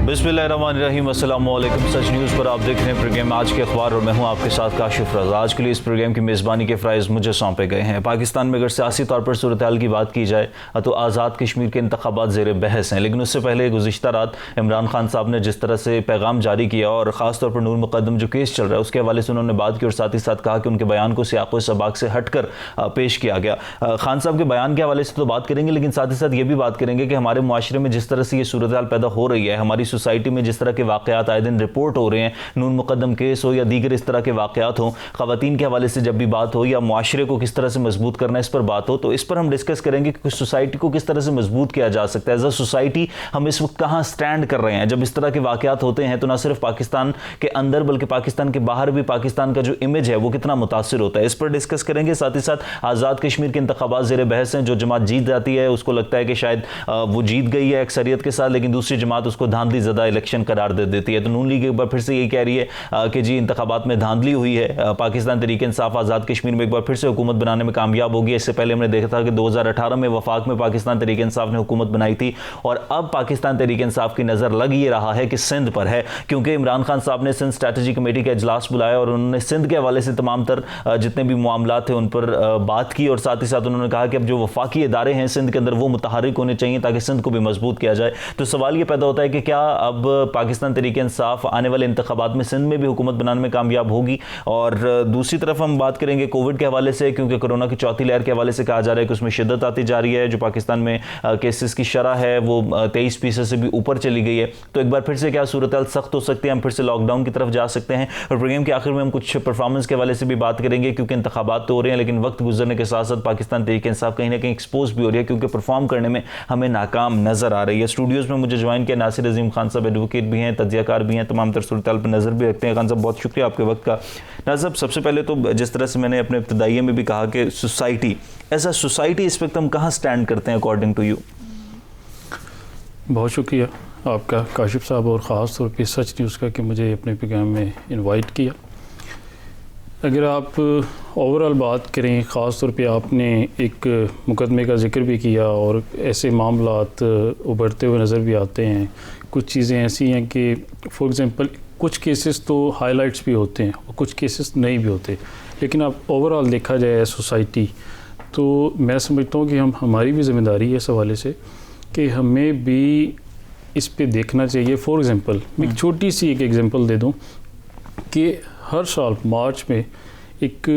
बिस्मिल्लाहिर्रहमानिर्रहीम, अस्सलाम वालेकुम। सच न्यूज़ पर आप देख रहे हैं प्रोग्राम आज के अखबार और मैं हूं आपके साथ काशिफ रज़ा। आज के लिए इस प्रोग्राम की मेज़बानी के फ़राइज़ मुझे सौंपे गए हैं। पाकिस्तान में अगर सियासी तौर पर सूरत हाल की बात की जाए तो आज़ाद कश्मीर के इंतखाबात ज़ेर बहस हैं, लेकिन उससे पहले गुज़िश्ता रात इमरान खान साहब ने जिस तरह से पैगाम जारी किया और ख़ास तौर पर नूर मुक़द्दम जो केस चल रहा है उसके हवाले से उन्होंने बात की और साथ ही साथ कहा कि उनके बयान को सियाक़ो सबाक़ से हट कर पेश किया गया। खान साहब के बयान के हवाले से तो बात करेंगे, लेकिन साथ ही साथ ये भी बात करेंगे कि हमारे मुआशरे में जिस तरह से ये सूरत हाल पैदा हो रही है, हमारी सोसाइटी में जिस तरह के वाक़यात आए दिन रिपोर्ट हो रहे हैं, नूर मुक़द्दम केस हो या दीगर इस तरह के वाक़यात हों, ख़वातीन के हवाले से जब भी बात हो या मुआशरे को किस तरह से मजबूत करना है इस पर बात हो, तो इस पर हम डिस्कस करेंगे कि सोसाइटी को किस तरह से मजबूत किया जा सकता है। एज अ सोसाइटी हम इस वक्त कहाँ स्टैंड कर रहे हैं जब इस तरह के वाक़यात होते हैं, तो ना सिर्फ पाकिस्तान के अंदर बल्कि पाकिस्तान के बाहर भी पाकिस्तान का जो इमेज है वो कितना मुतासिर होता है, इस पर डिस्कस करेंगे। साथ ही साथ आज़ाद कश्मीर के इंतखाबात ज़ेर बहस हैं। जो जमात जीत जाती है उसको लगता है कि शायद वो जीत गई है अक्सरियत के साथ, लेकिन दूसरी जमात उसको धांधली ज़दा इलेक्शन करार दे देती है। तो नून लीग एक बार फिर से ये कह रही है कि जी इंतखाबात में धांधली हुई है, पाकिस्तान तहरीक इंसाफ आज़ाद कश्मीर में एक बार फिर से हुकूमत बनाने में कामयाब होगी। इससे पहले हमने देखा था कि 2018 में वफाक में पाकिस्तान तहरीक इंसाफ ने हुकूमत बनाई थी और अब पाकिस्तान तहरीक इंसाफ की नज़र लग ये रहा है कि सिंध पर है, क्योंकि इमरान खान साहब ने सिंध स्ट्रैटेजी कमेटी का इजलास बुलाया और उन्होंने सिंध के हवाले से तमाम तर जितने भी मामला थे उन पर बात की और साथ ही साथ उन्होंने कहा कि अब जो वफाकी इदारे हैं सिंध के अंदर वो मुतहरिक होने चाहिए ताकि सिंध को भी मजबूत किया जाए। तो सवाल ये पैदा होता है कि क्या अब पाकिस्तान तहरीक इंसाफ आने वाले इंतखाबात में सिंध में भी हुकूमत बनाने में कामयाब होगी। और दूसरी तरफ हम बात करेंगे कोविड के हवाले से, क्योंकि कोरोना की चौथी लहर के हवाले से कहा जा रहा है कि उसमें शिद्दत आती जा रही है। जो पाकिस्तान में केसेस की शरह है वो 23% से भी ऊपर चली गई है। तो एक बार फिर से क्या सूरत हाल सख्त हो सकती है, हम फिर से लॉकडाउन की तरफ जा सकते हैं। और प्रोग्राम के आखिर में हम कुछ परफॉर्मेंस के हवाले से भी बात करेंगे, क्योंकि इंतखाबात तो हो रहे हैं लेकिन वक्त गुजरने के साथ साथ पाकिस्तान तहरीक इंसाफ कहीं ना कहीं एक्सपोज भी हो रही है, क्योंकि परफॉर्म करने में हमें नाकाम नजर आ रही है। स्टूडियोज़ में मुझे ज्वाइन किया नासिर अजीम खान साहब, एडवोकेट भी हैं, तज्जियाकार भी हैं, तमाम तर सूरत हाल पर नज़र भी रखते हैं। खान साहब बहुत शुक्रिया आपके वक्त का। नाज़िर साहब, सबसे पहले तो जिस तरह से मैंने अपने इब्तदाइये में भी कहा कि सोसाइटी एज अ सोसाइटी इस वक्त हम कहाँ स्टैंड करते हैं अकॉर्डिंग टू यू? बहुत शुक्रिया आपका काशिफ साहब और ख़ास तौर पे सच न्यूज़ का कि मुझे अपने प्रोग्राम में इनवाइट किया। अगर आप ओवरऑल बात करें, ख़ास तौर पे आपने एक मुकदमे का जिक्र भी किया और ऐसे मामलात उभरते हुए नज़र भी आते हैं। कुछ चीज़ें ऐसी हैं कि फॉर एग्ज़ाम्पल कुछ केसेस तो हाइलाइट्स भी होते हैं और कुछ केसेस नहीं भी होते, लेकिन अब ओवरऑल देखा जाए सोसाइटी तो मैं समझता हूँ कि हमारी भी ज़िम्मेदारी है इस हवाले से कि हमें भी इस पे देखना चाहिए। फॉर एग्ज़ाम्पल मैं एक छोटी सी एक एग्ज़ाम्पल दे दूँ कि हर साल मार्च में एक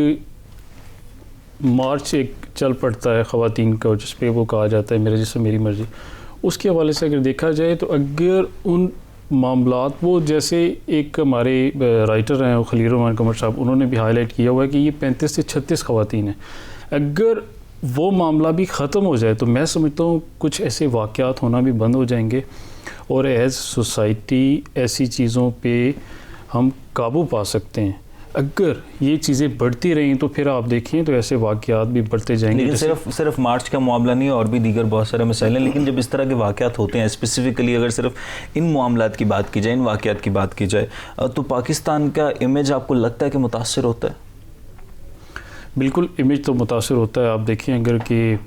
चल पड़ता है ख़वातीन का, जिस पे वो कहा जाता है मेरे जिस्म मेरी मर्ज़ी। उसके हवाले से अगर देखा जाए तो अगर उन मामलात वो जैसे एक हमारे राइटर हैं खलील रहमान कमर साहब, उन्होंने भी हाईलाइट किया हुआ है कि ये 35 से 36 ख़वातीन हैं। अगर वो मामला भी ख़त्म हो जाए तो मैं समझता हूँ कुछ ऐसे वाक़यात होना भी बंद हो जाएंगे और एज़ सोसाइटी ऐसी चीज़ों पे हम काबू पा सकते हैं। अगर ये चीज़ें बढ़ती रहीं तो फिर आप देखिए तो ऐसे वाक़यात भी बढ़ते जाएंगे। लेकिन सिर्फ मार्च का मामला नहीं है, और भी दीगर बहुत सारे मसाइल हैं, लेकिन जब इस तरह के वाक़यात होते हैं, स्पेसिफिकली अगर सिर्फ इन मामलात की बात की जाए, इन वाक़यात की बात की जाए, तो पाकिस्तान का इमेज आपको लगता है कि मुतासिर होता है? बिल्कुल इमेज तो मुतासिर होता है। आप देखिए अगर कि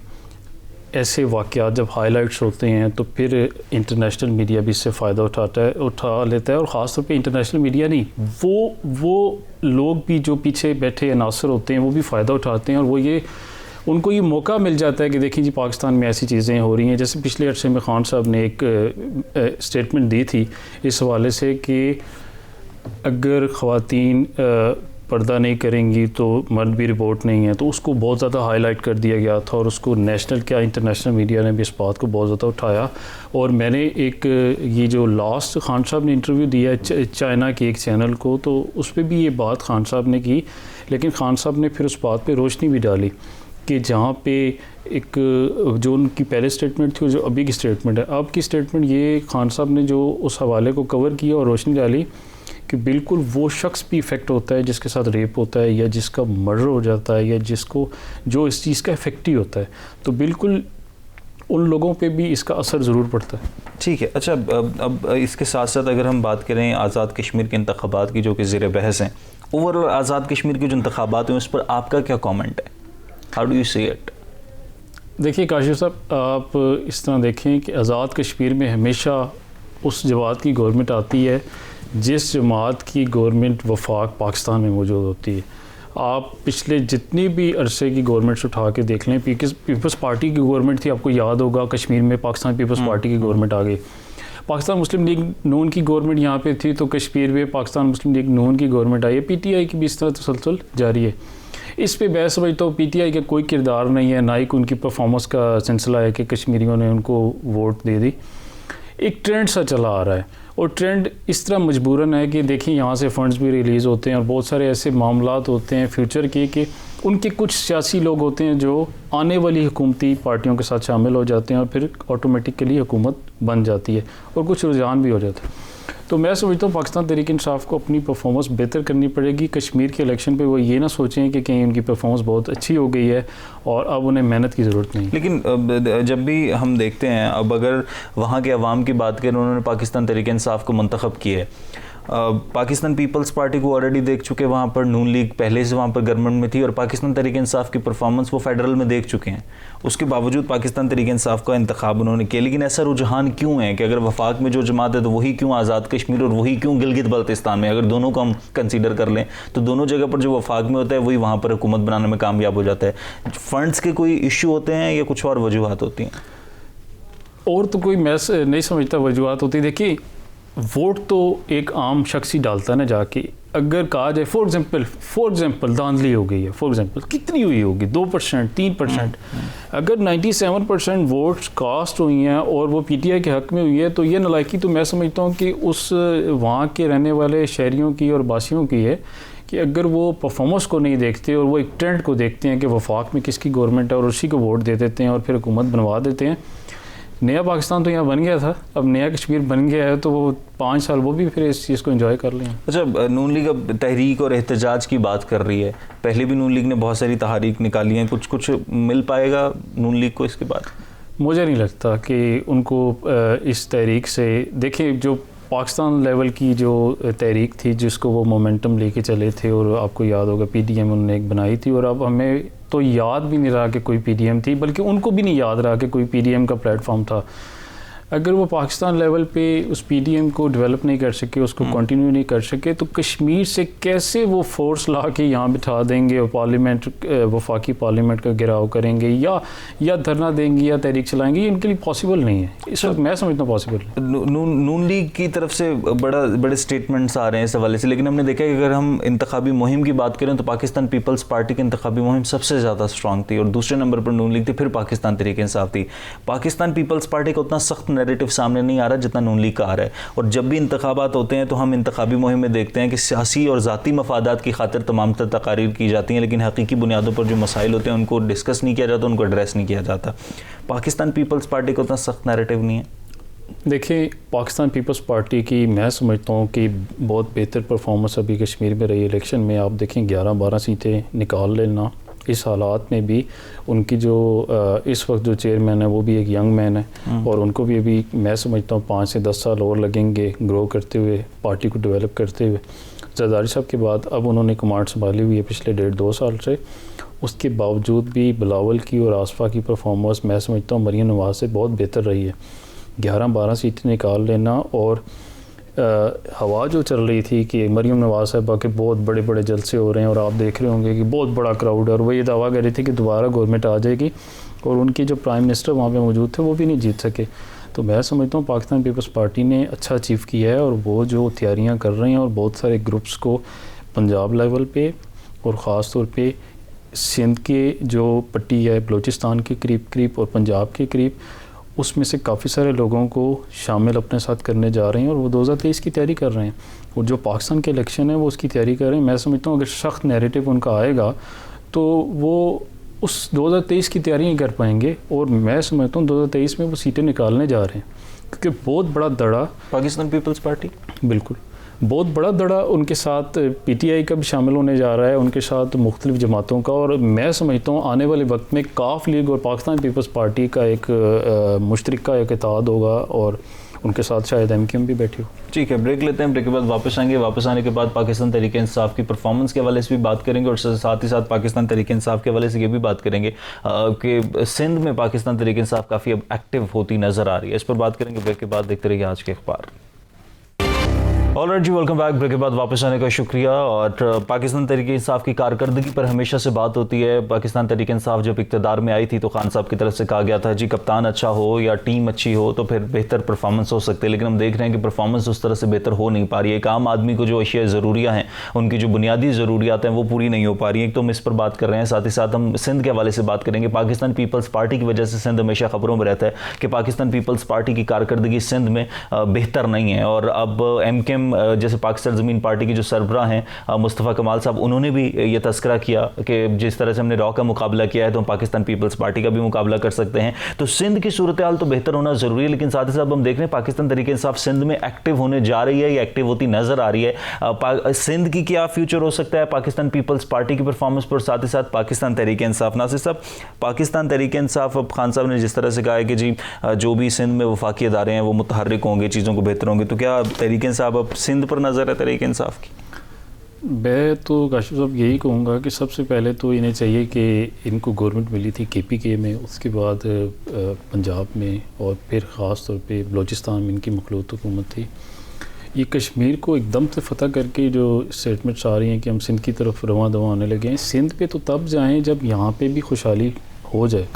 ऐसे वाक़यात जब हाइलाइट्स होते हैं तो फिर इंटरनेशनल मीडिया भी इससे फ़ायदा उठा लेता है और ख़ास तौर पे इंटरनेशनल मीडिया नहीं, वो लोग भी जो पीछे बैठे अनासर होते हैं वो भी फ़ायदा उठाते हैं और उनको ये मौका मिल जाता है कि देखिए जी पाकिस्तान में ऐसी चीज़ें हो रही हैं। जैसे पिछले अरसे में खान साहब ने एक स्टेटमेंट दी थी इस हवाले से कि अगर ख़वातीन पर्दा नहीं करेंगी तो मर्द भी रिपोर्ट नहीं है, तो उसको बहुत ज़्यादा हाईलाइट कर दिया गया था और उसको नेशनल क्या इंटरनेशनल मीडिया ने भी इस बात को बहुत ज़्यादा उठाया। और मैंने एक ये जो लास्ट खान साहब ने इंटरव्यू दिया चाइना के एक चैनल को, तो उस पर भी ये बात खान साहब ने की, लेकिन खान साहब ने फिर उस बात पे रोशनी भी डाली कि जहाँ पे एक जो उनकी पहले स्टेटमेंट थी और जो अभी की स्टेटमेंट है, अब की स्टेटमेंट ये खान साहब ने जो उस हवाले को कवर किया और रोशनी डाली कि बिल्कुल वो शख्स भी इफ़ेक्ट होता है जिसके साथ रेप होता है या जिसका मर्डर हो जाता है या जो इस चीज़ का इफ़ेक्ट ही होता है, तो बिल्कुल उन लोगों पे भी इसका असर ज़रूर पड़ता है। ठीक है, अच्छा अब इसके साथ साथ अगर हम बात करें आज़ाद कश्मीर के इंतखाबात की जो कि ज़ेर बहस हैं, ओवरऑल आज़ाद कश्मीर के जो इंतखाबात हैं उस पर आपका क्या कॉमेंट है? How do you see it? देखिए काशिफ साहब, आप इस तरह देखें कि आज़ाद कश्मीर में हमेशा उस जमात की गवर्नमेंट आती है जिस जमात की गवर्नमेंट वफाक पाकिस्तान में मौजूद होती है। आप पिछले जितनी भी अरसे की गवर्नमेंट्स उठा के देख लें, पीपल्स पार्टी की गवर्नमेंट थी, आपको याद होगा कश्मीर में पाकिस्तान पीपल्स पार्टी की गवर्नमेंट आ गई। पाकिस्तान मुस्लिम लीग नून की गवर्नमेंट यहाँ पे थी तो कश्मीर में पाकिस्तान मुस्लिम लीग नून की गवर्नमेंट आई है। पीटीआई की भी इस तरह तसलसल जारी है। इस पे मैं समझता हूँ पीटीआई का कोई किरदार नहीं है, ना ही उनकी परफॉर्मेंस का सिलसिला है कि कश्मीरियों ने उनको वोट दे दी। एक ट्रेंड सा चला आ रहा है और ट्रेंड इस तरह मजबूरन है कि देखिए यहाँ से फंड्स भी रिलीज़ होते हैं और बहुत सारे ऐसे मामलात होते हैं फ्यूचर के कि उनके कुछ सियासी लोग होते हैं जो आने वाली हुकूमती पार्टियों के साथ शामिल हो जाते हैं और फिर ऑटोमेटिकली हुकूमत बन जाती है और कुछ रुझान भी हो जाता है। तो मैं समझता हूँ पाकिस्तान तहरीक इंसाफ को अपनी परफॉर्मेंस बेहतर करनी पड़ेगी। कश्मीर के इलेक्शन पे वो ये ना सोचें कि कहीं उनकी परफॉर्मेंस बहुत अच्छी हो गई है और अब उन्हें मेहनत की ज़रूरत नहीं। लेकिन जब भी हम देखते हैं, अब अगर वहाँ के अवाम की बात करें, उन्होंने पाकिस्तान तहरीक इंसाफ को मंतखब किया है। पाकिस्तान पीपल्स पार्टी को ऑलरेडी देख चुके, वहाँ पर नून लीग पहले से वहाँ पर गवर्नमेंट में थी और पाकिस्तान तहरीक इंसाफ की परफॉर्मेंस वो फेडरल में देख चुके हैं। उसके बावजूद पाकिस्तान तहरीक इंसाफ का इंतखाब उन्होंने किया। लेकिन ऐसा रुझान क्यों है कि अगर वफाक में जो जमात है तो वही क्यों आज़ाद कश्मीर और वही क्यों गिलगित बल्तिस्तान में, अगर दोनों को हम कंसीडर कर लें तो दोनों जगह पर जो वफाक में होता है वही वहाँ पर हुकूमत बनाने में कामयाब हो जाता है। फंड्स के कोई इशू होते हैं या कुछ और वजूहत होती हैं? और तो कोई मैं नहीं समझता वजूहत होती। देखिए वोट तो एक आम शख्स ही डालता है ना जाके। अगर कहा जाए फॉर एग्जांपल धांधली हो गई है, फॉर एग्जांपल कितनी हुई होगी, 2% 3%। अगर 97% वोट्स कास्ट हुई हैं और वो पीटीआई के हक़ में हुई है तो ये नलायकी तो मैं समझता हूँ कि उस वहाँ के रहने वाले शहरियों की और बासियों की है कि अगर वो परफॉर्मेंस को नहीं देखते और वो एक ट्रेंड को देखते हैं कि वफाक में किसकी गवर्नमेंट है और उसी को वोट दे देते हैं और फिर हुकूमत बनवा देते हैं। नया पाकिस्तान तो यहाँ बन गया था, अब नया कश्मीर बन गया है तो वो 5 साल वो भी फिर इस चीज़ को एंजॉय कर लें। अच्छा, नून लीग अब तहरीक और एहतजाज की बात कर रही है। पहले भी नून लीग ने बहुत सारी तहरीक निकाली हैं, कुछ मिल पाएगा नून लीग को इसके बाद? मुझे नहीं लगता कि उनको इस तहरीक से, देखिए जो पाकिस्तान लेवल की जो तहरीक थी जिसको वो मोमेंटम लेके चले थे और आपको याद होगा पीडीएम उन्होंने एक बनाई थी और अब हमें तो याद भी नहीं रहा कि कोई पीडीएम थी, बल्कि उनको भी नहीं याद रहा कि कोई पीडीएम का प्लेटफॉर्म था। अगर वो पाकिस्तान लेवल पे उस पीडीएम को डेवलप नहीं कर सके, उसको कंटिन्यू नहीं कर सके, तो कश्मीर से कैसे वो फोर्स ला के यहाँ बिठा देंगे और पार्लियामेंट, वफाकी पार्लियामेंट का घेराव करेंगे या धरना देंगे या तहरीक चलाएंगे, ये इनके लिए पॉसिबल नहीं है। इस वक्त मैं समझता हूँ पॉसिबल है। नून लीग की तरफ से बड़े स्टेटमेंट्स आ रहे हैं इस हवाले से, लेकिन हमने देखा कि अगर हम इंतखाबी मुहिम की बात करें तो पाकिस्तान पीपल्स पार्टी की इंतखाबी मुहिम सबसे ज़्यादा स्ट्रॉन्ग थी और दूसरे नंबर पर नून लीग थी, फिर पाकिस्तान तहरीक इंसाफ थी। पाकिस्तान पीपल्स पार्टी का उतना सख्त नैरेटिव सामने नहीं आ रहा जितना नून लीग का आ रहा है। और जब भी इंतखाबात होते हैं तो हम इंतखाबी मुहिम में देखते हैं कि सियासी और ज़ाती मफादात की खातिर तमाम तकारीर की जाती हैं, लेकिन हकीकी बुनियादों पर जो मसाइल होते हैं उनको डिस्कस नहीं किया जाता, उनको एड्रेस नहीं किया जाता। पाकिस्तान पीपल्स पार्टी का उतना सख्त नैरेटिव नहीं है। देखिए पाकिस्तान पीपल्स पार्टी की मैं समझता हूँ कि बहुत बेहतर परफॉर्मेंस अभी कश्मीर में रही। इलेक्शन में आप देखें 11-12 सीटें निकाल लेना, इस हालात में भी उनकी जो इस वक्त जो चेयरमैन है वो भी एक यंग मैन है और उनको भी अभी मैं समझता हूँ 5 से 10 साल और लगेंगे ग्रो करते हुए, पार्टी को डेवलप करते हुए। जरदारी साहब के बाद अब उन्होंने कमांड संभाली हुई है पिछले 1.5-2 साल से। उसके बावजूद भी बिलावल की और आसफा की परफॉर्मेंस मैं समझता हूँ मरीम नवाज़ से बहुत बेहतर रही है। 11-12 सीटें निकाल लेना और हवा जो चल रही थी कि मरीम नवाज़ साहबा के बहुत बड़े बड़े जलसे हो रहे हैं और आप देख रहे होंगे कि बहुत बड़ा क्राउड है और वो ये दावा कर रही थी कि दोबारा गवर्नमेंट आ जाएगी और उनके जो प्राइम मिनिस्टर वहाँ पे मौजूद थे वो भी नहीं जीत सके। तो मैं समझता हूँ पाकिस्तान पीपल्स पार्टी ने अच्छा अचीव किया है और वो जो तैयारियाँ कर रहे हैं और बहुत सारे ग्रुप्स को पंजाब लेवल पे और ख़ास तौर पे सिंध के जो पट्टी है बलूचिस्तान के करीब और पंजाब के करीब, उसमें से काफ़ी सारे लोगों को शामिल अपने साथ करने जा रहे हैं और वो 2023 की तैयारी कर रहे हैं और जो पाकिस्तान के इलेक्शन है वो उसकी तैयारी कर रहे हैं। मैं समझता हूँ अगर सख्त नैरेटिव उनका आएगा तो वो उस 2023 की तैयारी नहीं कर पाएंगे और मैं समझता हूँ 2023 में वो सीटें निकालने जा रहे हैं क्योंकि बहुत बड़ा दड़ा पाकिस्तान पीपल्स पार्टी, बिल्कुल बहुत बड़ा दड़ा उनके साथ पीटीआई का भी शामिल होने जा रहा है, उनके साथ मुख्तलिफ जमातों का। और मैं समझता हूँ आने वाले वक्त में काफ लीग और पाकिस्तान पीपल्स पार्टी का एक मुश्तरका एक इत्तेहाद होगा और उनके साथ शायद एमक्यूएम भी बैठी हो। ठीक है, ब्रेक लेते हैं, ब्रेक के बाद वापस आएंगे। वापस आने के बाद पाकिस्तान तहरीक इंसाफ की परफॉर्मेंस के हवाले से भी बात करेंगे और साथ ही साथ पाकिस्तान तहरीक इंसाफ के हवाले से ये भी बात करेंगे कि सिंध में पाकिस्तान तहरीक इंसाफ काफ़ी अब एक्टिव होती नज़र आ रही है। इस पर बात करेंगे ब्रेक के बाद। देखते रहिए आज के अखबार। ऑलराइट जी, वेलकम बैक। ब्रेक के बाद वापस आने का शुक्रिया। और पाकिस्तान तहरीक इंसाफ की कारकर्दगी पर हमेशा से बात होती है। पाकिस्तान तहरीक इंसाफ जब इक़्तिदार में आई थी तो खान साहब की तरफ से कहा गया था जी कप्तान अच्छा हो या टीम अच्छी हो तो फिर बेहतर परफॉर्मेंस हो सकते हैं, लेकिन हम देख रहे हैं कि परफॉर्मेंस उस तरह से बेहतर हो नहीं पा रही है। एक आम आदमी को जो अशिया ज़रूरियाँ हैं, उनकी जो बुनियादी ज़रूरियात हैं वो पूरी नहीं हो पा रही हैं। एक तो हम इस पर बात कर रहे हैं, साथ ही साथ हम सिंध के हवाले से बात करेंगे। पाकिस्तान पीपल्स पार्टी की वजह से सिंध हमेशा खबरों में रहता है कि पाकिस्तान पीपल्स पार्टी की कारकर्दगी सिंध में बेहतर नहीं है। और अब MKM जैसे पाकिस्तान ज़मीन पार्टी के जो सरबराह हैं मुस्तफ़ा कमाल साहब, उन्होंने भी ये तस्करा किया कि जिस तरह से हमने रॉ का मुकाबला किया है तो हम पाकिस्तान पीपल्स पार्टी का भी मुकाबला कर सकते हैं। तो सिंध की सूरत हाल तो बेहतर होना ज़रूरी है, लेकिन साथ ही साथ हम देख रहे हैं पाकिस्तान तहरीक इंसाफ सिंध में एक्टिव होने जा रही है या एक्टिव होती नज़र आ रही है। सिंध की क्या फ्यूचर हो सकता है पाकिस्तान पीपल्स पार्टी की परफॉर्मेंस पर, साथ ही साथ पाकिस्तान तहरीक इंसाफ। नासिर साहब, पाकिस्तान तहरीक इंसाफ, अब खान साहब ने जिस तरह से कहा है कि जी जो भी सिंध में वफाकी अदारे हैं वो मुतहर्रिक होंगे, चीज़ों को बेहतर होंगे, तो क्या तहरीक इंसाफ अब सिंध पर नज़र है तहरीक इंसाफ की? मैं तो काशिफ साहब यही कहूँगा कि सबसे पहले तो इन्हें चाहिए कि इनको गवर्नमेंट मिली थी KPK में, उसके बाद पंजाब में, और फिर ख़ास तौर पे बलूचिस्तान में इनकी मखलूत हुकूमत थी। ये कश्मीर को एकदम से फ़तह करके जो स्टेटमेंट्स आ रही हैं कि हम सिंध की तरफ रवां दवा आने लगे हैं, सिंध पे तो तब जाएँ जब यहाँ पे भी खुशहाली हो जाए।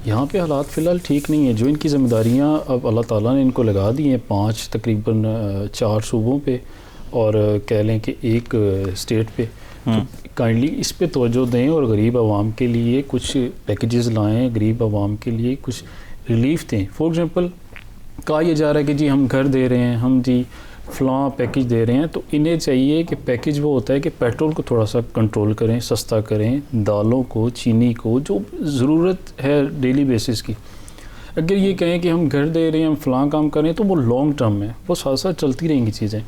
यहाँ पे हालात फ़िलहाल ठीक नहीं है। जो इनकी ज़िम्मेदारियाँ अब अल्लाह ताला ने इनको लगा दी हैं 5 तकरीबन 4 सूबों पे और कह लें कि एक स्टेट पे, तो काइंडली इस पे तवज्जो दें और गरीब आवाम के लिए कुछ पैकेजेस लाएं, गरीब आवाम के लिए कुछ रिलीफ दें। फॉर एग्ज़ाम्पल कहा यह जा रहा है कि जी हम घर दे रहे हैं, हम जी फ़लाँ पैकेज दे रहे हैं, तो इन्हें चाहिए कि पैकेज वो होता है कि पेट्रोल को थोड़ा सा कंट्रोल करें, सस्ता करें, दालों को, चीनी को, जो ज़रूरत है डेली बेसिस की। अगर ये कहें कि हम घर दे रहे हैं, हम फ़लाँ काम करें, तो वो लॉन्ग टर्म है, वो साथ साथ चलती रहेंगी चीज़ें।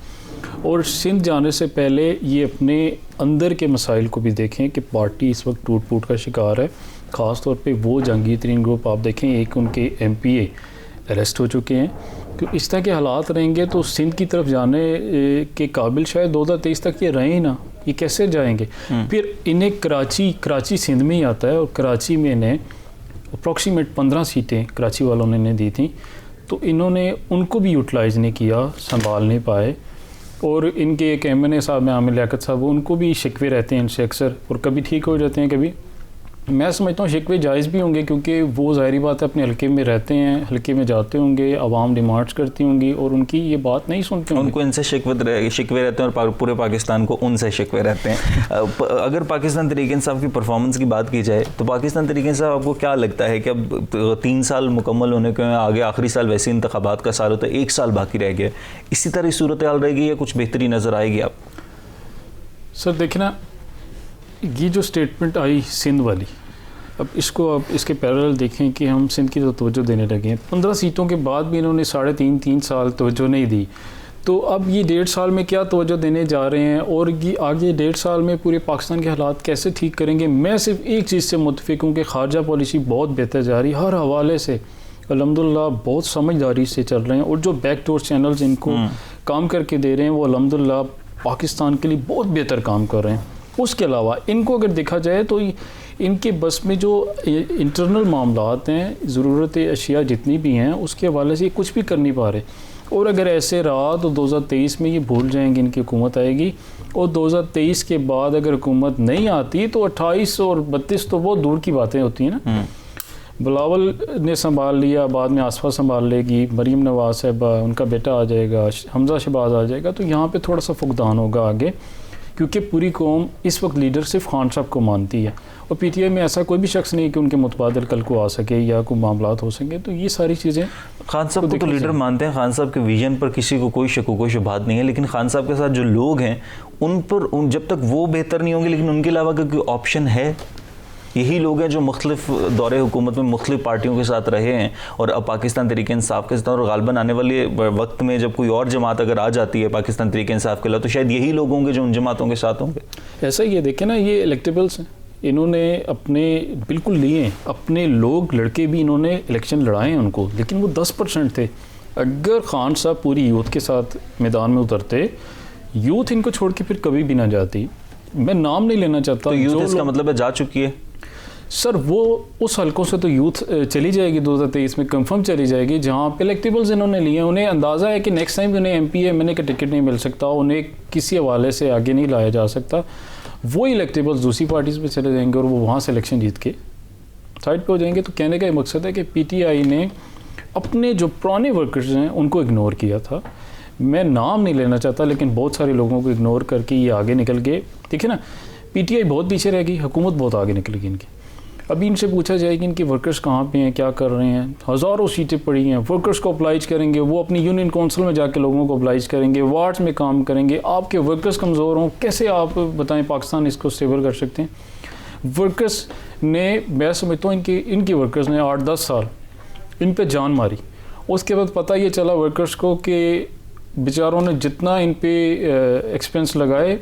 और सिंध जाने से पहले ये अपने अंदर के मसाइल को भी देखें कि पार्टी इस वक्त टूट फूट का शिकार है। ख़ास तौर पे वो जंगी तरीन ग्रुप आप देखें, एक उनके MPA अरेस्ट हो चुके हैं। तो इस तरह के हालात रहेंगे तो सिंध की तरफ जाने के काबिल शायद 2023 तक ये रहें ना, ये कैसे जाएंगे? फिर इन्हें कराची सिंध में ही आता है, और कराची में इन्हें अप्रॉक्सीमेट 15 सीटें कराची वालों ने इन्हें दी थी, तो इन्होंने उनको भी यूटिलाइज़ नहीं किया, संभाल नहीं पाए। और इनके एक MNA साहब हैं आमिर लियाकत साहब, उनको भी शिकवे रहते हैं इनसे अक्सर, और कभी ठीक हो जाते हैं, कभी मैं समझता हूँ शिकवे जायज़ भी होंगे, क्योंकि वो ज़ाहिरी बात है अपने हल्के में रहते हैं, हल्के में जाते होंगे, आवाम डिमांड्स करती होंगी और उनकी ये बात नहीं सुनते होंगे। उनको इनसे शिकवे रहते हैं और पूरे पाकिस्तान को उनसे शिकवे रहते हैं। अगर पाकिस्तान तहरीक इंसाफ की परफॉर्मेंस की बात की जाए तो पाकिस्तान तहरीक इंसाफ, आपको क्या लगता है कि अब 3 साल मुकम्मल होने के आगे, आखिरी साल वैसे इंतखाबात का साल होता है, 1 साल बाकी रह गया, इसी तरह सूरत हाल रहेगी या कुछ बेहतरी नज़र आएगी? आप सर देखना, ये जो स्टेटमेंट आई सिंध वाली, अब इसको आप इसके पैरेलल देखें कि हम सिंध की तो तवज्जो देने लगे हैं। 15 सीटों के बाद भी इन्होंने 3.5 साल तवज्जो नहीं दी, तो अब ये 1.5 साल में क्या तवज्जो देने जा रहे हैं, और ये आगे 1.5 साल में पूरे पाकिस्तान के हालात कैसे ठीक करेंगे? मैं सिर्फ एक चीज़ से मुतफिक हूँ कि खारजा पॉलिसी बहुत बेहतर जा रही है, हर हवाले से अल्हम्दुलिल्लाह बहुत समझदारी से चल रहे हैं, और जो बैकडोर चैनल्स इनको काम करके दे रहे हैं वो अल्हम्दुलिल्लाह पाकिस्तान के लिए बहुत बेहतर काम कर रहे हैं। उसके अलावा इनको अगर देखा जाए तो इनके बस में जो इंटरनल मामलात हैं, ज़रूरत अशिया जितनी भी हैं, उसके हवाले से ये कुछ भी कर नहीं पा रहे। और अगर ऐसे रहा तो 2023 में ये भूल जाएंगे इनकी हुकूमत आएगी, और 2023 के बाद अगर हुकूमत नहीं आती तो 28 और 32 तो बहुत दूर की बातें होती हैं ना। बिलावल ने संभाल लिया, बाद में आसफा संभाल लेगी, मरीम नवाज साहब उनका बेटा आ जाएगा, हमजा शहबाज आ जाएगा, तो यहाँ पे थोड़ा सा फुकदान होगा आगे, क्योंकि पूरी कौम इस वक्त लीडर सिर्फ खान साहब को मानती है, और PTI में ऐसा कोई भी शख्स नहीं कि उनके मुतबादिल कल को आ सके या कोई मामलात हो सके। तो ये सारी चीज़ें खान साहब को तो लीडर मानते हैं, खान साहब के विजन पर किसी को कोई शक कोई शुबहात नहीं है, लेकिन खान साहब के साथ जो लोग हैं उन पर जब तक वो बेहतर नहीं होंगे, लेकिन उनके अलावा कोई ऑप्शन है? यही लोग हैं जो मुख्तलिफ दौरे हुकूमत में मुख्तलिफ पार्टियों के साथ रहे हैं, और अब पाकिस्तान तहरीक इंसाफ के साथ, और गालिबन आने वाले वक्त में जब कोई और जमात अगर आ जाती है पाकिस्तान तहरीक इंसाफ के लिए, तो शायद यही लोग होंगे जो उन जमातों के साथ होंगे। ऐसा ही है, देखें ना, ये इलेक्टेबल्स हैं, इन्होंने अपने बिल्कुल लिए, अपने लोग लड़के भी इन्होंने इलेक्शन लड़ाए हैं उनको, लेकिन वो 10% थे। अगर खान साहब पूरी यूथ के साथ मैदान में उतरते, यूथ इनको छोड़ के फिर कभी भी ना जाती। मैं नाम नहीं लेना चाहता, तो यूथ इसका मतलब है जा चुकी है। सर वो उस हलकों से तो यूथ चली जाएगी 2023 में कंफर्म चली जाएगी, जहाँ पे इलेक्टेबल्स इन्होंने लिए हैं। उन्हें अंदाज़ा है कि नेक्स्ट टाइम उन्हें MP MNA का टिकट नहीं मिल सकता, उन्हें किसी हवाले से आगे नहीं लाया जा सकता। वो इलेक्टेबल्स दूसरी पार्टीज़ में चले जाएंगे और वो वहाँ से इलेक्शन जीत के साइड पे हो जाएंगे। तो कहने का ये मकसद है कि PTI ने अपने जो पुराने वर्कर्स हैं उनको इग्नोर किया था। मैं नाम नहीं लेना चाहता, लेकिन बहुत सारे लोगों को इग्नोर करके ये आगे निकल गए। देखिए ना, PTI बहुत पीछे रह गई, हुकूमत बहुत आगे निकलेगी इनकी। अभी इनसे पूछा जाए कि इनके वर्कर्स कहाँ पे हैं, क्या कर रहे हैं, हज़ारों सीटें पड़ी हैं, वर्कर्स को अप्लाइज करेंगे, वो अपनी यूनियन काउंसिल में जाके लोगों को अप्लाइज करेंगे, वार्ड्स में काम करेंगे। आपके वर्कर्स कमज़ोर हों, कैसे आप बताएं पाकिस्तान इसको स्टेबल कर सकते हैं। वर्कर्स ने, मैं समझता हूँ इनकी वर्कर्स ने 8-10 साल इन पे जान मारी। उसके बाद पता ये चला वर्कर्स को कि बेचारों ने जितना इन पे एक्सपेंस लगाए,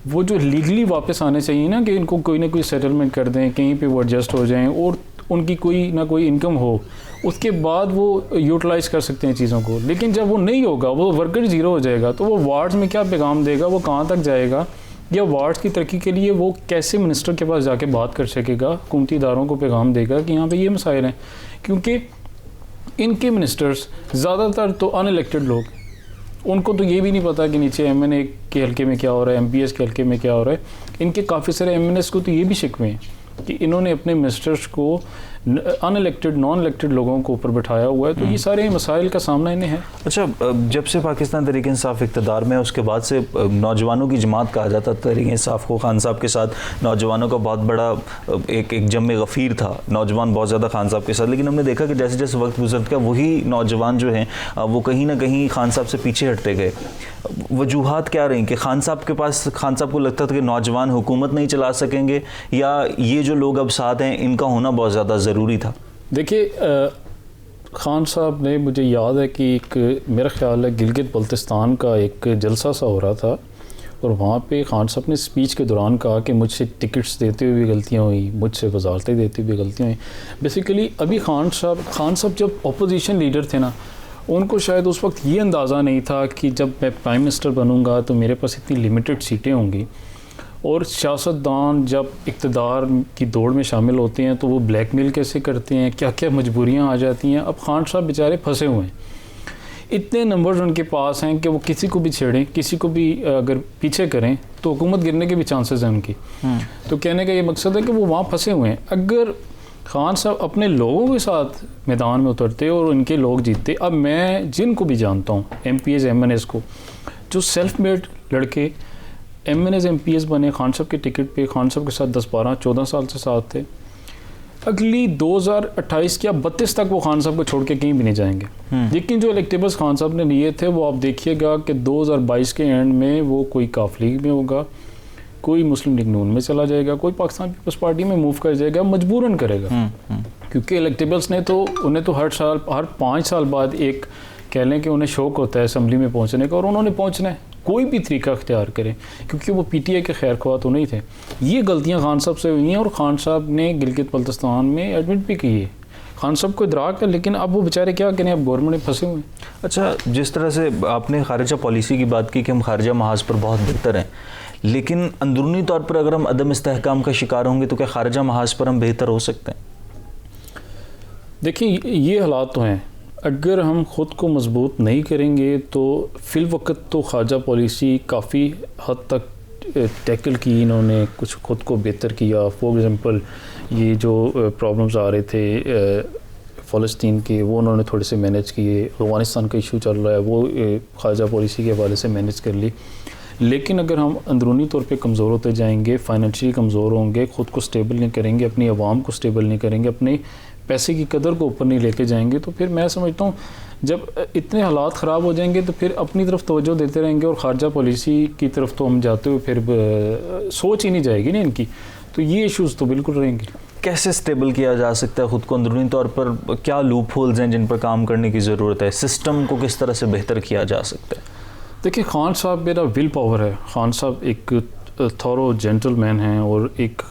वो जो लीगली वापस आने चाहिए ना, कि इनको कोई ना कोई सेटलमेंट कर दें, कहीं पे वो एडजस्ट हो जाएं और उनकी कोई ना कोई इनकम हो, उसके बाद वो यूटिलाइज़ कर सकते हैं चीज़ों को। लेकिन जब वो नहीं होगा, वो वर्कर ज़ीरो हो जाएगा, तो वो वार्ड्स में क्या पैगाम देगा, वो कहाँ तक जाएगा, या वार्ड्स की तरक्की के लिए वो कैसे मिनिस्टर के पास जाके बात कर सकेगा, हुकूमती इदारों को पैगाम देगा कि यहाँ पे ये मसाइल हैं। क्योंकि इनके मिनिस्टर्स ज़्यादातर तो अनइलेक्टेड लोग, उनको तो ये भी नहीं पता कि नीचे MNA के हल्के में क्या हो रहा है, MPS के हल्के में क्या हो रहा है। इनके काफ़ी सारे MNAs को तो ये भी शिकवे हैं कि इन्होंने अपने मिनिस्टर्स को अनइलेक्टेड नॉन इलेक्टेड लोगों को ऊपर बिठाया हुआ है। तो ये सारे मसाइल का सामना इन्हें है। अच्छा, जब से पाकिस्तान तहरीक इंसाफ इक़्तिदार में, उसके बाद से नौजवानों की जमात कहा जाता तहरीक इंसाफ को, खान साहब के साथ नौजवानों का बहुत बड़ा एक जम गफ़ीर था, नौजवान बहुत ज़्यादा खान साहब के साथ। लेकिन हमने देखा कि जैसे जैसे वक्त गुजरता गया, वही नौजवान जो हैं वो कहीं ना कहीं खान साहब से पीछे हटते गए। वजूहात क्या रही कि खान साहब को लगता था कि नौजवान हुकूमत नहीं चला सकेंगे, या ये जो लोग अब साथ हैं इनका होना बहुत ज़्यादा ज़रूरी था? देखिए, खान साहब ने, मुझे याद है कि एक, मेरा ख्याल है गिलगित बल्तिस्तान का एक जलसा सा हो रहा था, और वहाँ पे खान साहब ने स्पीच के दौरान कहा कि मुझसे टिकट्स देते हुए भी गलतियाँ हुई, मुझसे वजारतें देते हुए गलतियाँ हुई। बेसिकली अभी खान साहब जब अपोजिशन लीडर थे ना, उनको शायद उस वक्त ये अंदाज़ा नहीं था कि जब मैं प्राइम मिनिस्टर बनूंगा तो मेरे पास इतनी लिमिटेड सीटें होंगी, और सियासतदान जब इक़्तिदार की दौड़ में शामिल होते हैं तो वो ब्लैकमेल कैसे करते हैं, क्या क्या मजबूरियां आ जाती हैं। अब खान साहब बेचारे फंसे हुए हैं, इतने नंबर्स उनके पास हैं कि वो किसी को भी छेड़ें, किसी को भी अगर पीछे करें तो हुकूमत गिरने के भी चांसेस हैं उनकी। तो कहने का ये मकसद है कि वो वहाँ फंसे हुए हैं। अगर खान साहब अपने लोगों के साथ मैदान में उतरते और उनके लोग जीतते, अब मैं जिनको भी जानता हूँ MPs MNAs को, जो सेल्फ मेड लड़के MNAs MPs बने खान साहब के टिकट पे, खान साहब के साथ 10-12-14 साल से साथ थे, अगली 2028 या 32 तक वो खान साहब को छोड़ के कहीं भी नहीं जाएंगे। लेकिन जो इलेक्टेबल्स खान साहब ने लिए थे, वो आप देखिएगा कि 2022 के एंड में वो कोई काफ लीग में होगा, कोई मुस्लिम लीग नून में चला जाएगा, कोई पाकिस्तान पीपल्स पार्टी में मूव कर जाएगा, मजबूरन करेगा। क्योंकि इलेक्टेबल्स ने तो, उन्हें तो हर 5 साल बाद एक कह लें कि उन्हें शौक़ होता है असम्बली में पहुंचने का, और उन्होंने पहुंचना है, कोई भी तरीका अख्तियार करें, क्योंकि वो PTI के खैर ख्वाह तो नहीं थे। ये गलतियां खान साहब से हुई हैं, और खान साहब ने गिलगित बल्तिस्तान में एडमिट भी की है। खान साहब को इदराक है, लेकिन अब वो बेचारे क्या करें, अब गवर्नमेंट में फंसे हुए हैं। अच्छा, जिस तरह से आपने खारिजा पॉलिसी की बात की कि हम खारिजा महाज पर बहुत बेहतर हैं, लेकिन अंदरूनी तौर पर अगर हम अदम इस्तेहकाम का शिकार होंगे तो क्या खारिजा महाज पर हम बेहतर हो सकते हैं? देखिए, ये हालात तो हैं, अगर हम ख़ुद को मजबूत नहीं करेंगे तो फ़िल वक्त तो खारिजा पॉलिसी काफ़ी हद तक टैकल की इन्होंने, कुछ ख़ुद को बेहतर किया। फॉर एग्ज़ाम्पल ये जो प्रॉब्लम्स आ रहे थे फ़लस्तीन के, वो उन्होंने थोड़े से मैनेज किए। अफ़गानिस्तान का इशू चल रहा है, वो खारिजा पॉलिसी के हवाले से मैनेज कर ली। लेकिन अगर हम अंदरूनी तौर पे कमज़ोर होते जाएंगे, फाइनेंशियली कमज़ोर होंगे, ख़ुद को स्टेबल नहीं करेंगे, अपनी आवाम को स्टेबल नहीं करेंगे, अपने पैसे की कदर को ऊपर नहीं लेके जाएंगे, तो फिर मैं समझता हूँ जब इतने हालात ख़राब हो जाएंगे तो फिर अपनी तरफ तवज्जो देते रहेंगे, और खारिजा पॉलिसी की तरफ तो हम जाते हुए फिर सोच ही नहीं जाएगी ना इनकी। तो ये इश्यूज़ तो बिल्कुल रहेंगे। कैसे स्टेबल किया जा सकता है ख़ुद को अंदरूनी तौर पर? क्या लूप होल्स हैं जिन पर काम करने की ज़रूरत है? सिस्टम को किस तरह से बेहतर किया जा सकता है? देखिए, खान साहब मेरा विल पावर है। खान साहब एक थॉरो जेंटलमैन हैं, और एक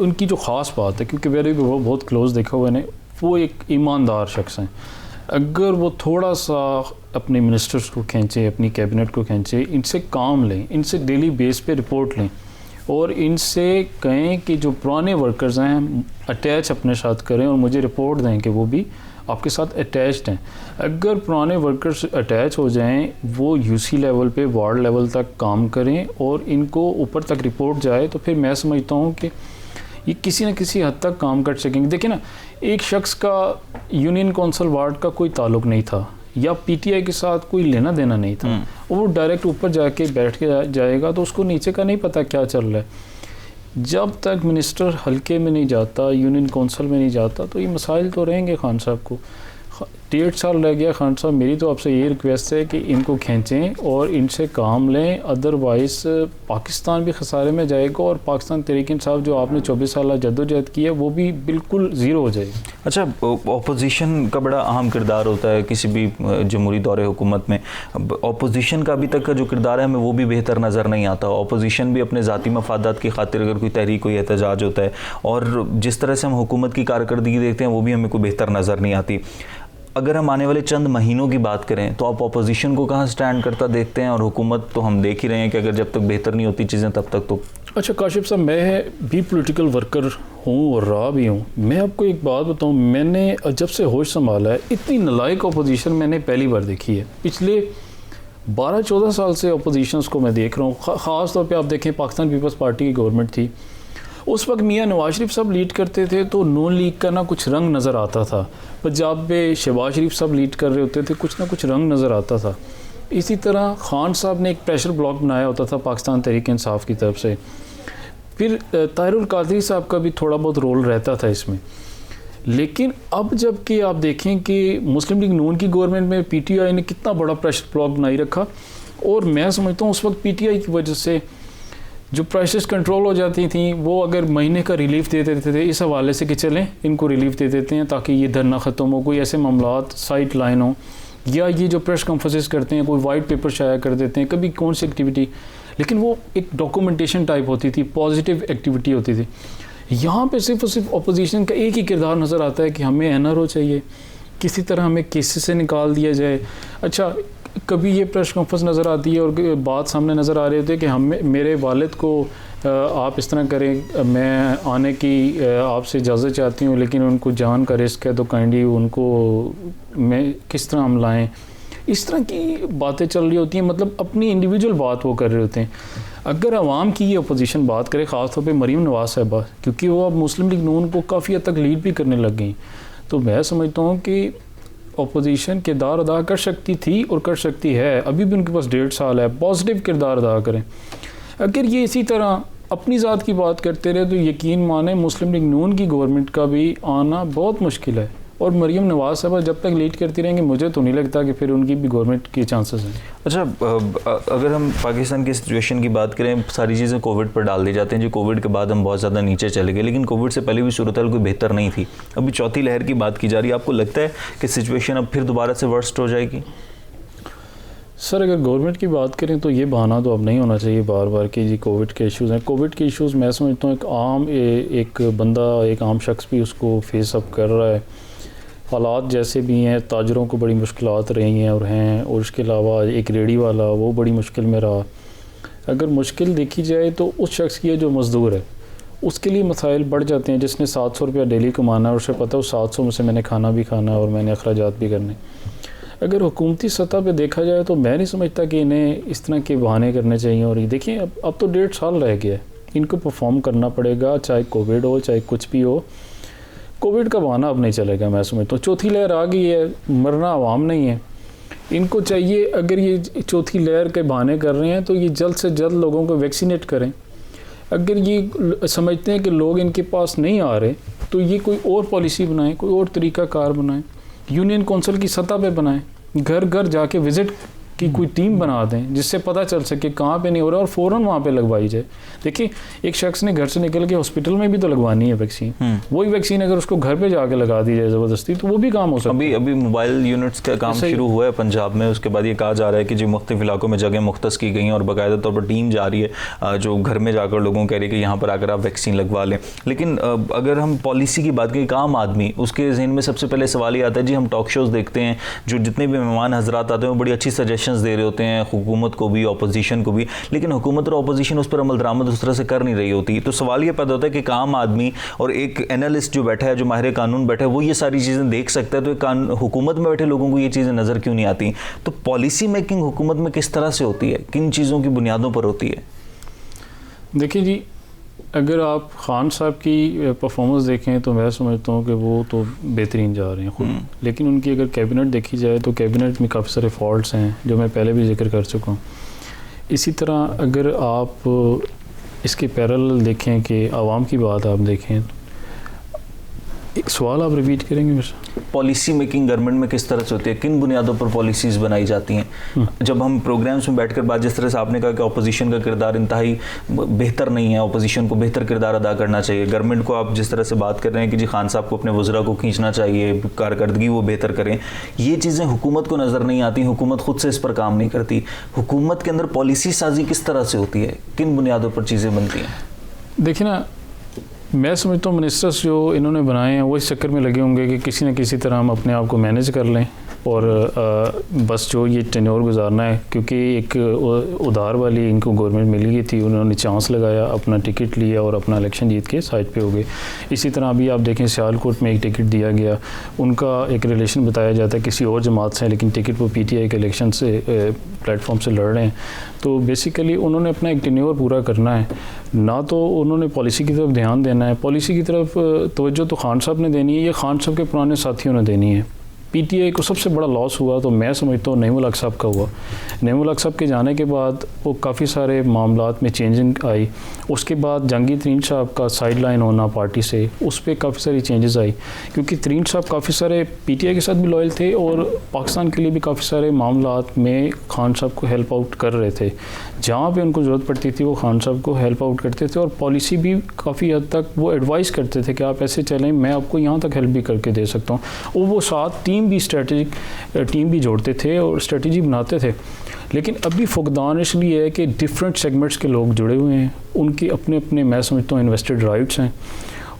उनकी जो ख़ास बात है, क्योंकि मेरे भी बहुत क्लोज देखा हुआ है, वो एक ईमानदार शख्स हैं। अगर वो थोड़ा सा अपने मिनिस्टर्स को खींचे, अपनी कैबिनेट को खींचे, इनसे काम लें, इनसे डेली बेस पे रिपोर्ट लें, और इनसे कहें कि जो पुराने वर्कर्स हैं अटैच अपने साथ करें और मुझे रिपोर्ट दें कि वो भी आपके साथ अटैच्ड हैं। अगर पुराने वर्कर्स अटैच हो जाएं, वो यूसी लेवल पे वार्ड लेवल तक काम करें और इनको ऊपर तक रिपोर्ट जाए, तो फिर मैं समझता हूँ कि ये किसी न किसी हद तक काम कर सकेंगे। देखिए ना, एक शख्स का यूनियन कौंसिल वार्ड का कोई ताल्लुक़ नहीं था या पीटीआई के साथ कोई लेना देना नहीं था, वो डायरेक्ट ऊपर जाके बैठ के जाएगा तो उसको नीचे का नहीं पता क्या चल रहा है। जब तक मिनिस्टर हल्के में नहीं जाता, यूनियन कौंसिल में नहीं जाता, तो ये मसाइल तो रहेंगे। खान साहब को 1.5 साल रह गया। खान साहब, मेरी तो आपसे ये रिक्वेस्ट है कि इनको खींचें और इनसे काम लें, अदरवाइज़ पाकिस्तान भी खसारे में जाएगा और पाकिस्तान तहरीक इंसाफ जो आपने 24 साल जद्दोजहद की है वो भी बिल्कुल ज़ीरो हो जाएगी। अच्छा, अपोजिशन का बड़ा अहम किरदार होता है किसी भी जमहूरी दौरे हुकूमत में। अपोजिशन का अभी तक का जो किरदार है हमें वो भी बेहतर नज़र नहीं आता। अपोजिशन भी अपने ज़ाती मफादात की खातिर अगर कोई तहरीक, कोई एहतजाज होता है, और जिस तरह से हम हुकूमत की कारकर्दगी देखते हैं वो भी हमें कोई बेहतर नज़र नहीं आती। अगर हम आने वाले चंद महीनों की बात करें तो आप अपोजिशन को कहाँ स्टैंड करता देखते हैं, और हुकूमत तो हम देख ही रहे हैं कि अगर जब तक बेहतर नहीं होती चीज़ें तब तक तो। अच्छा काशिफ साहब, मैं भी पॉलिटिकल वर्कर हूँ और रहा भी हूँ। मैं आपको एक बात बताऊँ, मैंने जब से होश संभाला है इतनी नालायक अपोजिशन मैंने पहली बार देखी है। पिछले 12-14 साल से अपोजिशंस को मैं देख रहा हूँ। ख़ास तौर पे आप देखें, पाकिस्तान पीपल्स पार्टी की गवर्नमेंट थी, उस वक्त मियाँ नवाज शरीफ साहब लीड करते थे तो नून लीग का ना कुछ रंग नज़र आता था। पंजाब में शहबाज शरीफ साहब लीड कर रहे होते थे, कुछ ना कुछ रंग नज़र आता था। इसी तरह खान साहब ने एक प्रेशर ब्लॉक बनाया होता था पाकिस्तान तहरीक इंसाफ की तरफ से। फिर ताहिरुल कादरी साहब का भी थोड़ा बहुत रोल रहता था इसमें। लेकिन अब जबकि आप देखें कि मुस्लिम लीग नून की गवर्नमेंट में पीटीआई ने कितना बड़ा प्रेशर ब्लॉक बनाई रखा, और मैं समझता हूँ उस वक्त पीटीआई की वजह से जो प्राइसेस कंट्रोल हो जाती थी, वो अगर महीने का रिलीफ दे देते थे इस हवाले से कि चलें इनको रिलीफ दे देते हैं ताकि ये धरना ख़त्म हो, कोई ऐसे मामलात साइड लाइन हो, या ये जो प्रेस कॉन्फ्रेंसेस करते हैं कोई वाइट पेपर शाया कर देते हैं, कभी कौन सी एक्टिविटी, लेकिन वो एक डॉक्यूमेंटेशन टाइप होती थी, पॉजिटिव एक्टिविटी होती थी। यहाँ पे सिर्फ और सिर्फ अपोजिशन का एक ही किरदार नज़र आता है कि हमें एनआरओ चाहिए, किसी तरह हमें केसेस से निकाल दिया जाए। अच्छा, कभी ये प्रेस कॉन्फ्रेंस नज़र आती है और बात सामने नज़र आ रही होती है कि हम मेरे वालिद को आप इस तरह करें, मैं आने की आपसे इजाज़त चाहती हूँ लेकिन उनको जान का रिस्क है तो काइंडली उनको मैं किस तरह हम लाएँ। इस तरह की बातें चल रही होती हैं, मतलब अपनी इंडिविजुअल बात वो कर रहे होते हैं। अगर आवाम की ये अपोजिशन बात करे, ख़ासतौर पे मरीम नवाज़ साहिबा, क्योंकि वो अब मुस्लिम लीग नून को काफ़ी हद तक लीड भी करने लग गई, तो मैं समझता हूँ कि अपोजिशन किरदार अदा कर सकती थी और कर सकती है। अभी भी उनके पास 1.5 साल है, पॉजिटिव किरदार अदा करें। अगर ये इसी तरह अपनी ज़ात की बात करते रहे तो यकीन माने मुस्लिम लीग नून की गवर्नमेंट का भी आना बहुत मुश्किल है, और मरीम नवाज़ साहबा जब तक लीड करती रहेंगे मुझे तो नहीं लगता कि फिर उनकी भी गवर्नमेंट के चांसेस हैं। अच्छा, अगर हम पाकिस्तान की सिचुएशन की बात करें, सारी चीज़ें कोविड पर डाल दी जाती हैं जी, कोविड के बाद हम बहुत ज़्यादा नीचे चले गए, लेकिन कोविड से पहले भी सूरत हाल कोई बेहतर नहीं थी। अभी चौथी लहर की बात की जा रही है, आपको लगता है कि सिचुएशन अब फिर दोबारा से वर्स्ट हो जाएगी? सर, अगर गवर्नमेंट की बात करें तो ये बहाना तो अब नहीं होना चाहिए बार बार कि जी कोविड के इश्यूज़ हैं। कोविड के इश्यूज़ मैं समझता हूँ एक बंदा, एक आम शख्स भी उसको फेस अप कर रहा है। हालात जैसे भी हैं, ताजरों को बड़ी मुश्किलात रही हैं और हैं, और उसके अलावा एक रेडी वाला वो बड़ी मुश्किल में रहा। अगर मुश्किल देखी जाए तो उस शख्स की जो मज़दूर है उसके लिए मसाइल बढ़ जाते हैं, जिसने 700 रुपया डेली कमाना है और उसे पता है उस 700 में से मैंने खाना भी खाना है और मैंने अखराजात भी करने। अगर हुकूमती सतह पे देखा जाए तो मैं नहीं समझता कि इन्हें इस तरह के बहाने करने चाहिए। और ये देखिए अब तो 1.5 साल रह गया है, इनको परफॉर्म करना पड़ेगा, चाहे कोविड हो चाहे कुछ भी हो। कोविड का बहाना अब नहीं चलेगा, मैं समझता हूँ चौथी लहर आ गई है, मरना आवाम नहीं है। इनको चाहिए, अगर ये चौथी लहर के बहाने कर रहे हैं तो ये जल्द से जल्द लोगों को वैक्सीनेट करें। अगर ये समझते हैं कि लोग इनके पास नहीं आ रहे तो ये कोई और पॉलिसी बनाएं, कोई और तरीक़ाकार बनाएं, यूनियन कौंसिल की सतह पे बनाएं, घर घर जाके विज़िट की कोई टीम बना दें जिससे पता चल सके कहाँ पे नहीं हो रहा और फ़ौरन वहाँ पे लगवाई जाए। देखिए, एक शख्स ने घर से निकल के हॉस्पिटल में भी तो लगवानी है वैक्सीन, वही वैक्सीन अगर उसको घर पे जाके लगा दी जाए ज़बरदस्ती तो वो भी काम हो सकता है। अभी मोबाइल यूनिट्स का काम शुरू हुआ है पंजाब में, उसके बाद ये कहा जा रहा है कि जो मुख्तलिफ इलाकों में जगह मुख्तस की गई हैं और बाकायदा तौर पर टीम जा रही है जो घर में जाकर लोगों को कह रही है कि यहाँ पर आकर आप वैक्सीन लगवा लें। लेकिन अगर हम पॉलिसी की बात करें, आम आदमी उसके जहन में सबसे पहले सवाल ये आता है जी, हम टॉक शोज़ देखते हैं, जो जितने भी मेहमान हजरात आते हैं वो बड़ी अच्छी सजेशन सजेशंस दे रहे होते हैं हुकूमत को भी, अपोजिशन को भी, लेकिन हुकूमत और अपोजिशन उस पर अमल दरामद उस तरह से कर नहीं रही होती। तो सवाल ये पैदा होता है कि एक आम आदमी और एक एनालिस्ट जो बैठा है, जो माहिर कानून बैठा है, वो ये सारी चीज़ें देख सकता है, तो एक हुकूमत में बैठे लोगों को ये चीज़ें नज़र क्यों नहीं आती? तो पॉलिसी मेकिंग हुकूमत में किस तरह से होती है, किन चीज़ों की बुनियादों पर होती है? देखिए जी, अगर आप खान साहब की परफॉर्मेंस देखें तो मैं समझता हूँ कि वो तो बेहतरीन जा रहे हैं खुद, लेकिन उनकी अगर कैबिनेट देखी जाए तो कैबिनेट में काफ़ी सारे फॉल्ट्स हैं जो मैं पहले भी जिक्र कर चुका हूँ। इसी तरह अगर आप इसके पैरेलल देखें कि आवाम की बात आप देखें, एक सवाल आप रिपीट करेंगे मेरे से? पॉलिसी मेकिंग गवर्नमेंट में किस तरह से होती है, किन बुनियादों पर पॉलिसीज़ बनाई जाती हैं? जब हम प्रोग्राम्स में बैठकर बात, जिस तरह से आपने कहा कि अपोजिशन का किरदार इंतहाई बेहतर नहीं है, अपोजिशन को बेहतर किरदार अदा करना चाहिए, गवर्नमेंट को आप जिस तरह से बात कर रहे हैं कि जी खान साहब को अपने वज़रा को खींचना चाहिए, कारकर्दगी वो बेहतर करें, ये चीज़ें हुकूमत को नज़र नहीं आती, हुकूमत खुद से इस पर काम नहीं करती। हुकूमत के अंदर पॉलिसी साजी किस तरह से होती है, किन बुनियादों पर चीज़ें बनती हैं? देखिए ना, मैं समझता हूँ मिनिस्टर्स जो इन्होंने बनाए हैं वो इस चक्कर में लगे होंगे कि किसी न किसी तरह हम अपने आप को मैनेज कर लें और बस जो ये टेन्योर गुजारना है, क्योंकि एक उधार वाली इनको गवर्नमेंट मिली गई थी, उन्होंने चांस लगाया, अपना टिकट लिया और अपना इलेक्शन जीत के साइड पे हो गए। इसी तरह अभी आप देखें सियालकोट में एक टिकट दिया गया, उनका एक रिलेशन बताया जाता है किसी और जमात से, लेकिन टिकट वो PTI के इलेक्शन से प्लेटफॉर्म से लड़ रहे हैं। तो बेसिकली उन्होंने अपना एक टेन्योर पूरा करना है, ना तो उन्होंने पॉलिसी की तरफ ध्यान देना है। पॉलिसी की तरफ तवज्जो तो खान साहब ने देनी है, ये खान साहब के पुराने साथियों ने देनी है। PTI को सबसे बड़ा लॉस हुआ तो मैं समझता हूँ नईमुल हक साहब का हुआ। नईमुल हक साहब के जाने के बाद वो काफ़ी सारे मामलात में चेंजिंग आई। उसके बाद जहांगीर तरीन साहब का साइड लाइन होना पार्टी से, उस पर काफ़ी सारी चेंजेस आई, क्योंकि तरीन साहब काफ़ी सारे PTI के साथ भी लॉयल थे और पाकिस्तान के लिए भी काफ़ी सारे मामलात में खान साहब को हेल्प आउट कर रहे थे। जहाँ पे उनको ज़रूरत पड़ती थी वो खान साहब को हेल्प आउट करते थे और पॉलिसी भी काफ़ी हद तक वो एडवाइस करते थे कि आप ऐसे चलें, मैं आपको यहाँ तक हेल्प भी करके दे सकता हूँ। और वो साथ स्ट्रेटेजिक टीम भी जोड़ते थे और स्ट्रेटजी बनाते थे। लेकिन अभी फुकदान इसलिए है कि डिफरेंट सेगमेंट्स के लोग जुड़े हुए हैं, उनके अपने अपने मैं समझता हूँ इन्वेस्टेड राइट्स हैं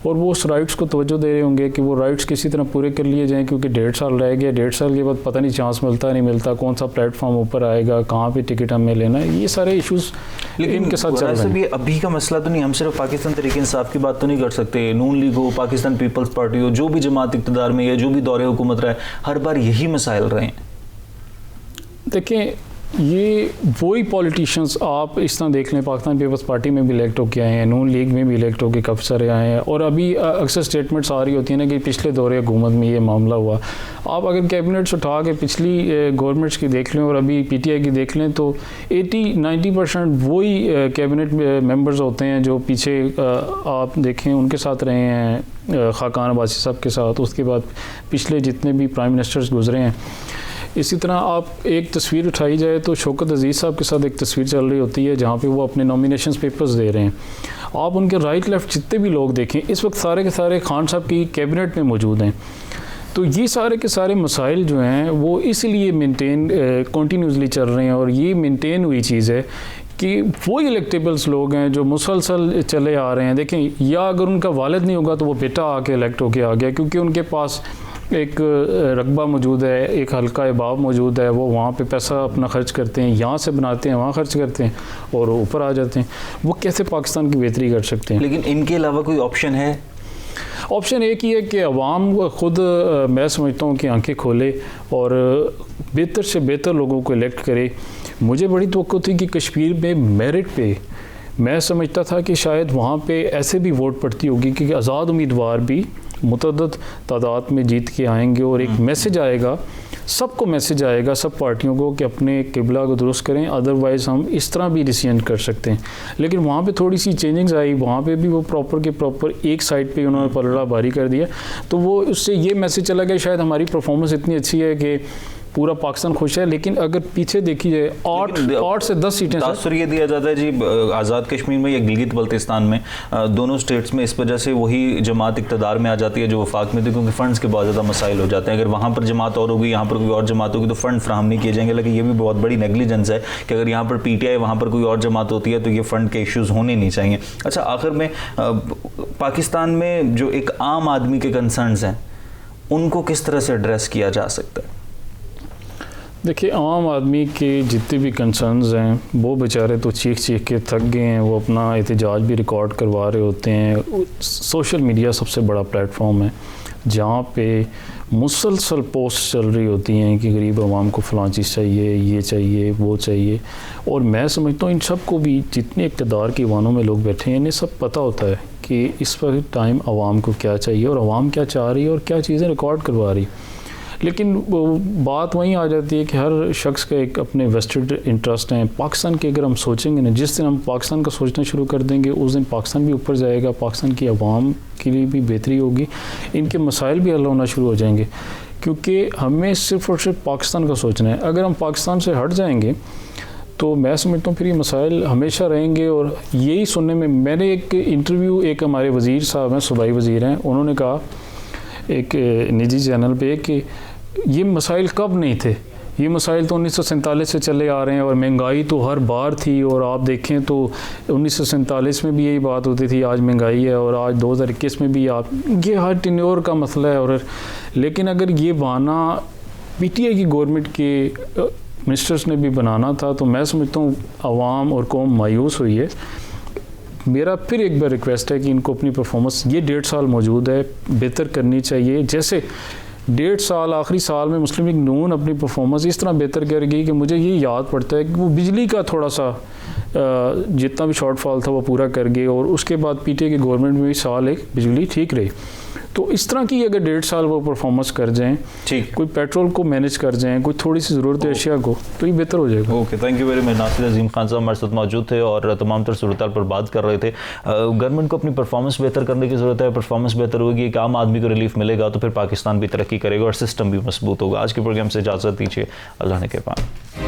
और वो उस राइट्स को तवज्जो दे रहे होंगे कि वो राइट्स किसी तरह पूरे कर लिए जाएं, क्योंकि 1.5 साल रह गया, 1.5 साल के बाद पता नहीं चांस मिलता नहीं मिलता, कौन सा प्लेटफॉर्म ऊपर आएगा, कहाँ पे टिकट हमें लेना है, ये सारे इश्यूज लेकिन इनके साथ चल रहे हैं। भी अभी का मसला तो नहीं, हम सिर्फ पाकिस्तान तहरीक इंसाफ की बात तो नहीं कर सकते। नून लीग हो, पाकिस्तान पीपल्स पार्टी हो, जो भी जमात इक़्तिदार में या जो भी दौरे हुकूमत रहा है, हर बार यही मसाइल रहे हैं। देखिए, ये वही पॉलिटिशियंस आप इस तरह देख लें, पाकिस्तान पीपल्स पार्टी में भी इलेक्ट होके आए हैं, नून लीग में भी इलेक्ट होके काफ़ी सारे आए हैं और अभी अक्सर स्टेटमेंट्स आ रही होती हैं ना कि पिछले दौरे हुकूमत में ये मामला हुआ। आप अगर कैबिनेट्स उठा के पिछली गवर्नमेंट्स की देख लें और अभी PTI की देख लें तो 80-90% वही कैबिनेट मेंबर्स होते हैं जो पीछे आप देखें उनके साथ रहे हैं, खाकान अब्बासी साहब के साथ, उसके बाद पिछले जितने भी प्राइम मिनिस्टर्स गुजरे हैं। इसी तरह आप एक तस्वीर उठाई जाए तो शौकत अजीज़ साहब के साथ एक तस्वीर चल रही होती है जहाँ पे वो अपने नॉमिनेशन पेपर्स दे रहे हैं। आप उनके राइट लेफ़्ट जितने भी लोग देखें इस वक्त सारे के सारे खान साहब की कैबिनेट में मौजूद हैं। तो ये सारे के सारे मसाइल जो हैं वो इसलिए मेंटेन कंटिन्यूसली चल रहे हैं और ये मेंटेन हुई चीज़ है कि वो इलेक्टेबल्स लोग हैं जो मुसलसल चले आ रहे हैं। देखें, या अगर उनका वालिद नहीं होगा तो वो बेटा आके इलेक्ट होके आ गया, क्योंकि उनके पास एक रकबा मौजूद है, एक हल्का अहबाब मौजूद है, वो वहाँ पे पैसा अपना खर्च करते हैं, यहाँ से बनाते हैं वहाँ खर्च करते हैं और ऊपर आ जाते हैं। वो कैसे पाकिस्तान की बेहतरी कर सकते हैं? लेकिन इनके अलावा कोई ऑप्शन है? ऑप्शन एक ही है कि अवाम खुद मैं समझता हूँ कि आंखें खोले और बेहतर से बेहतर लोगों को इलेक्ट करे। मुझे बड़ी तवक्को थी कि कश्मीर में मेरिट पे मैं समझता था कि शायद वहाँ पे ऐसे भी वोट पड़ती होगी कि आज़ाद उम्मीदवार भी मुतअद्दिद तादाद में जीत के आएंगे और एक मैसेज आएगा, सबको मैसेज आएगा, सब पार्टियों को कि अपने किबला को दुरुस्त करें, अदरवाइज़ हम इस तरह भी डिसीजन कर सकते हैं। लेकिन वहाँ पे थोड़ी सी चेंजिंग्स आई, वहाँ पे भी वो प्रॉपर के प्रॉपर एक साइड पे उन्होंने पलड़ा भारी कर दिया, तो वो उससे ये मैसेज चला गया शायद हमारी परफॉर्मेंस इतनी अच्छी है कि पूरा पाकिस्तान खुश है। लेकिन अगर पीछे देखी जाए 8 से 10 सीटें तासुर ये दिया जाता है जी आज़ाद कश्मीर में या गिलगित बल्तिस्तान में, दोनों स्टेट्स में इस वजह से वही जमात इक़्तिदार में आ जाती है जो वफाक में थी, क्योंकि फ़ंड्स के बहुत ज़्यादा मसाइल हो जाते हैं। अगर वहाँ पर जमात और होगी, यहाँ पर कोई और जमात होगी तो फ़ंड फ्राहम नहीं किए जाएंगे। लेकिन ये भी बहुत बड़ी नेगलिजेंस है कि अगर यहाँ पर PTI वहाँ पर कोई और जमात होती है तो ये फ़ंड के इश्यूज़ होने नहीं चाहिए। अच्छा, आखिर में पाकिस्तान में जो एक आम आदमी के कंसर्न्स हैं उनको किस तरह से एड्रेस किया जा सकता है? देखिए, आम आदमी के जितने भी कंसर्न्स हैं वो बेचारे तो चीख चीख के थक गए हैं। वो अपना एहतजाज भी रिकॉर्ड करवा रहे होते हैं। सोशल मीडिया सबसे बड़ा प्लेटफॉर्म है जहाँ पे मुसलसल पोस्ट चल रही होती हैं कि गरीब आवाम को फ़लाँ चीज़ चाहिए, ये चाहिए, वो चाहिए। और मैं समझता हूँ इन सब को भी, जितने इक़्तिदार के ईवानों में लोग बैठे हैं, इन्हें सब पता होता है कि इस वक्त टाइम आवाम को क्या चाहिए और आवाम क्या चाह रही है और क्या चीज़ें रिकॉर्ड करवा रही। लेकिन वो बात वहीं आ जाती है कि हर शख्स का एक अपने वेस्टेड इंटरेस्ट हैं। पाकिस्तान के अगर हम सोचेंगे ना, जिस दिन हम पाकिस्तान का सोचना शुरू कर देंगे उस दिन पाकिस्तान भी ऊपर जाएगा, पाकिस्तान की आवाम के लिए भी बेहतरी होगी, इनके मसाइल भी हल होना शुरू हो जाएंगे। क्योंकि हमें सिर्फ़ और सिर्फ पाकिस्तान का सोचना है। अगर हम पाकिस्तान से हट जाएंगे तो मैं समझता हूँ फिर ये मसाइल हमेशा रहेंगे। और यही सुनने में, मैंने एक इंटरव्यू, एक हमारे वज़ीर साहब हैं, सूबाई वज़ीर हैं, उन्होंने कहा एक निजी चैनल पे कि ये मसाइल कब नहीं थे, ये मसाइल तो 1947 से चले आ रहे हैं और महंगाई तो हर बार थी। और आप देखें तो 1947 में भी यही बात होती थी, आज महंगाई है, और आज 2021 में भी आप, ये हर टेन्योर का मसला है। और लेकिन अगर ये बहाना पीटीआई की गवर्नमेंट के मिनिस्टर्स ने भी बनाना था तो मैं समझता हूँ आवाम और कौम मायूस हुई है। मेरा फिर एक बार रिक्वेस्ट है कि इनको अपनी परफॉर्मेंस, ये 1.5 साल मौजूद है, बेहतर करनी चाहिए। जैसे 1.5 साल आखिरी साल में मुस्लिम लीग नून अपनी परफॉर्मेंस इस तरह बेहतर कर गई कि मुझे ये याद पड़ता है कि वो बिजली का थोड़ा सा जितना भी शॉर्टफॉल था वो पूरा कर गए। और उसके बाद पीटीआई की गवर्नमेंट में भी साल एक बिजली ठीक रही। तो इस तरह की अगर 1.5 साल वो परफॉर्मेंस कर जाएं, ठीक, कोई पेट्रोल को मैनेज कर जाएं, कोई थोड़ी सी ज़रूरत है अशिया को, तो ये बेहतर हो जाएगा। Okay, thank you very much. Nasir Azeem Khan साहब हमारे साथ मौजूद थे और तमाम तर सूरत पर बात कर रहे थे। गवर्नमेंट को अपनी परफॉर्मेंस बेहतर करने की ज़रूरत है। परफॉर्मेंस बेहतर होगी, एक आम आदमी को रिलीफ मिलेगा तो फिर पाकिस्तान भी तरक्की करेगा और सिस्टम भी मजबूत होगा। आज के प्रोग्राम से इजाज़त दीजिए। अल्लाह ने के पास।